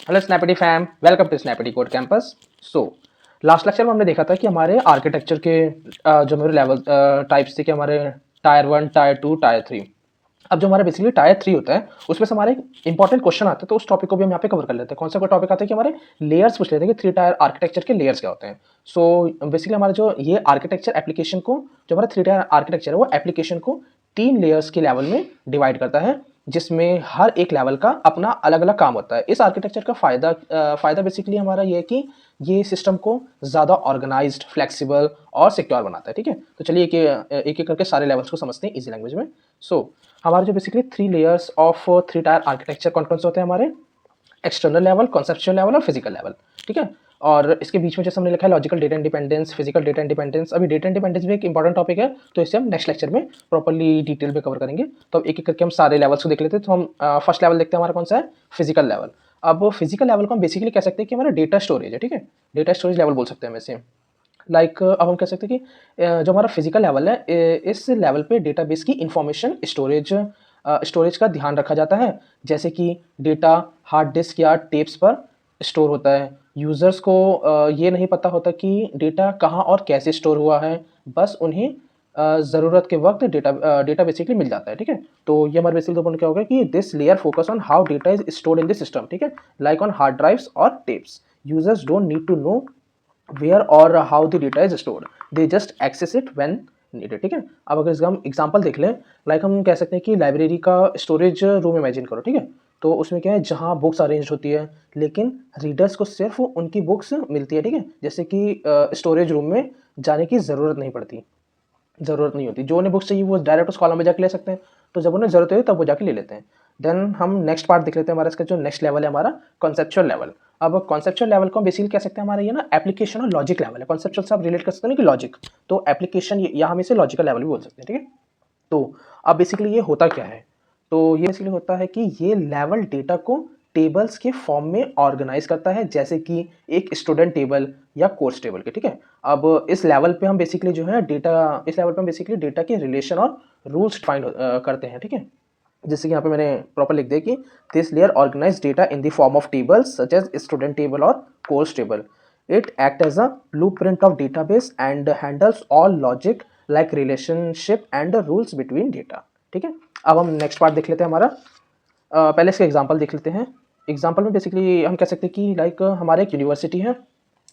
Hello Snapdy fam, welcome to Snapdy code campus. So last lecture में हमने देखा था कि हमारे आर्किटेक्चर के जो मेरे लेवल टाइप्स थे कि हमारे टायर 1, टायर 2, टायर 3। अब जो हमारा बेसिकली टायर 3 होता है उसमें से हमारे एक इंपॉर्टेंट क्वेश्चन आता है, तो उस टॉपिक को भी हम यहाँ पे कवर कर लेते हैं। कौन सा टॉपिक आता है कि हमारे लेयर्स पूछ लेते हैं कि 3 टायर आर्किटेक्चर के लेयर्स क्या होते हैं। सो बेसिकली हमारा जो ये आर्किटेक्चर एप्लीकेशन को, जो हमारा 3 टायर आर्किटेक्चर है वो एप्लीकेशन को 3 लेयर्स के लेवल में डिवाइड करता है, जिसमें हर एक लेवल का अपना अलग अलग काम होता है। इस आर्किटेक्चर का फ़ायदा बेसिकली हमारा ये है कि ये सिस्टम को ज़्यादा ऑर्गेनाइज्ड, फ्लेक्सिबल और सिक्योर बनाता है। ठीक है, तो चलिए एक एक करके सारे लेवल्स को समझते हैं इजी लैंग्वेज में। हमारे जो basically 3 layers of 3 tier architecture कौन-कौन से होते हैं हमारे? एक्सटर्नल लेवल, कॉन्सेप्चुअल लेवल और फिजिकल लेवल। ठीक है, और इसके बीच में जैसे हमने लिखा है logical data independence, physical data independence. अभी डेटा इंडिपेंडेंस भी एक इंपॉर्टेंट टॉपिक है, तो इसे हम नेक्स्ट लेक्चर में प्रॉपर्ली डिटेल में कवर करेंगे। तो अब एक एक करके हम सारे लेवल्स को देख लेते हैं। तो हम फर्स्ट लेवल देखते हैं, हमारा कौन सा है? Physical level. अब फिजिकल लेवल को हम बेसिकली कह सकते हैं कि हमारा डेटा स्टोरेज है। ठीक है, डेटा स्टोरेज लेवल बोल सकते हैं हम इसे। अब हम कह सकते हैं कि जो हमारा फिजिकल लेवल है, इस लेवल पे डेटाबेस की इंफॉर्मेशन स्टोरेज का ध्यान रखा जाता है। जैसे कि डेटा हार्ड डिस्क या टेप्स पर स्टोर होता है। यूज़र्स को ये नहीं पता होता कि डेटा कहाँ और कैसे स्टोर हुआ है, बस उन्हें ज़रूरत के वक्त डेटा बेसिकली मिल जाता है। ठीक है, तो ये हमारे बेसिकली पॉइंट क्या होगा कि this layer focus on how data is stored in this system. ठीक है, लाइक ऑन हार्ड ड्राइव्स और tapes. Users don't need to know where और how the data is stored, they just access it when needed. ठीक है, अब अगर इसका हम एग्जांपल देख लें, लाइक हम कह सकते हैं कि लाइब्रेरी का स्टोरेज रूम इमेजिन करो। ठीक है, तो उसमें क्या है, जहाँ बुक्स अरेंज होती है लेकिन रीडर्स को सिर्फ उनकी बुक्स मिलती है। ठीक है, जैसे कि स्टोरेज रूम में जाने की ज़रूरत नहीं होती। जो उन्हें बुक्स चाहिए वो डायरेक्ट उस कॉलम में जाके ले सकते हैं, तो जब उन्हें ज़रूरत होती है तब वो जाके ले लेते हैं। देन हम नेक्स्ट पार्ट देख लेते हैं, हमारा इसका जो नेक्स्ट लेवल है हमारा कॉन्सेप्चुअल लेवल। अब कॉन्सेप्चुअल लेवल को हम बेसिकली कह सकते हैं हमारा ये ना एप्लीकेशन और लॉजिक लेवल है। कॉन्सेप्चुअल से आप रिलेट कर सकते हैं ना कि लॉजिक, तो एप्लीकेशन या हम इसे लॉजिकल लेवल भी बोल सकते हैं। ठीक है, तो अब बेसिकली ये होता क्या है? तो ये बेसिकली होता है कि ये लेवल डेटा को टेबल्स के फॉर्म में ऑर्गेनाइज करता है, जैसे कि एक स्टूडेंट टेबल या कोर्स टेबल के। ठीक है, अब इस लेवल पे हम बेसिकली जो है डेटा के रिलेशन और रूल्स डिफाइन करते हैं। ठीक है, जैसे कि यहाँ पे मैंने प्रॉपर लिख दिया कि this layer organize data in the form of tables such as student table और course table. It act as a blueprint of database and handles all logic like relationship and rules between data. ठीक है, अब हम next part देख लेते हैं हमारा। पहले इसका एग्जांपल देख लेते हैं। एग्जांपल में बेसिकली हम कह सकते हैं कि लाइक हमारा एक यूनिवर्सिटी है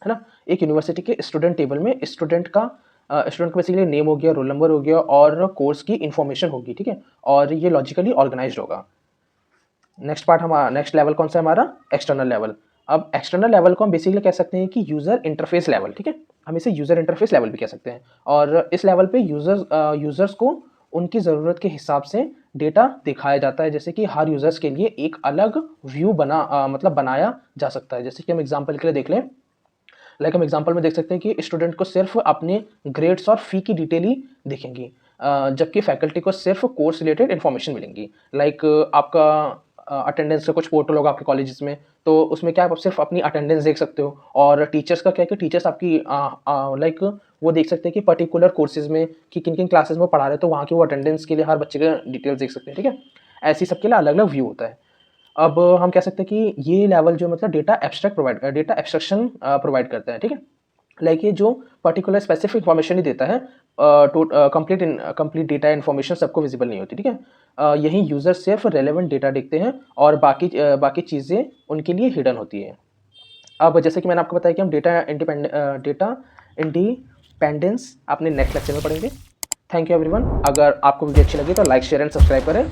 ना। एक यूनिवर्सिटी के स्टूडेंट टेबल में स्टूडेंट का बेसिकली नेम हो गया, रोल नंबर हो गया और कोर्स की इन्फॉर्मेशन होगी। ठीक है, और ये लॉजिकली ऑर्गेनाइज्ड होगा। नेक्स्ट लेवल कौन सा है हमारा? External level. अब एक्सटर्नल लेवल को हम बेसिकली कह सकते हैं कि यूज़र इंटरफेस लेवल। ठीक है, हम इसे यूज़र इंटरफेस लेवल भी कह सकते हैं। और इस लेवल पे यूज़र्स को उनकी ज़रूरत के हिसाब से डेटा दिखाया जाता है, जैसे कि हर यूज़र्स के लिए एक अलग व्यू बनाया जा सकता है। जैसे कि हम एग्जांपल के लिए देख लें, लाइक हम एग्जांपल में देख सकते हैं कि स्टूडेंट को सिर्फ अपने ग्रेड्स और फ़ी की डिटेल ही दिखेंगी, जबकि फैकल्टी को सिर्फ कोर्स रिलेटेड इन्फॉर्मेशन मिलेंगी। लाइक आपका अटेंडेंस का कुछ पोर्टल होगा आपके कॉलेजेस में, तो उसमें क्या आप सिर्फ अपनी अटेंडेंस देख सकते हो। और टीचर्स का क्या है कि टीचर्स आपकी लाइक वो देख सकते हैं कि पर्टिकुलर कोर्सेज में कि किन किन क्लासेस में पढ़ा रहे हैं, तो वहाँ की वो अटेंडेंस के लिए हर बच्चे का डिटेल्स देख सकते हैं। ठीक है, ऐसी सबके लिए अलग अलग व्यू होता है। अब हम कह सकते हैं कि ये लेवल जो मतलब डेटा एब्स्ट्रैक्शन प्रोवाइड करता है। ठीक है, लाइक ये जो पर्टिकुलर स्पेसिफिक इन्फॉर्मेशन ही देता है, कंप्लीट डेटा इन्फॉर्मेशन सबको विजिबल नहीं होती। ठीक है, यहीं यूज़र सिर्फ रेलेवेंट डेटा देखते हैं और बाकी चीज़ें उनके लिए हिडन होती है। अब जैसे कि मैंने आपको बताया कि हम डेटा इंडिपेंडेंस अपने नेक्स्ट लेक्चर में पढ़ेंगे। Thank you everyone. अगर आपको वीडियो अच्छी लगी तो लाइक, शेयर एंड सब्सक्राइब करें।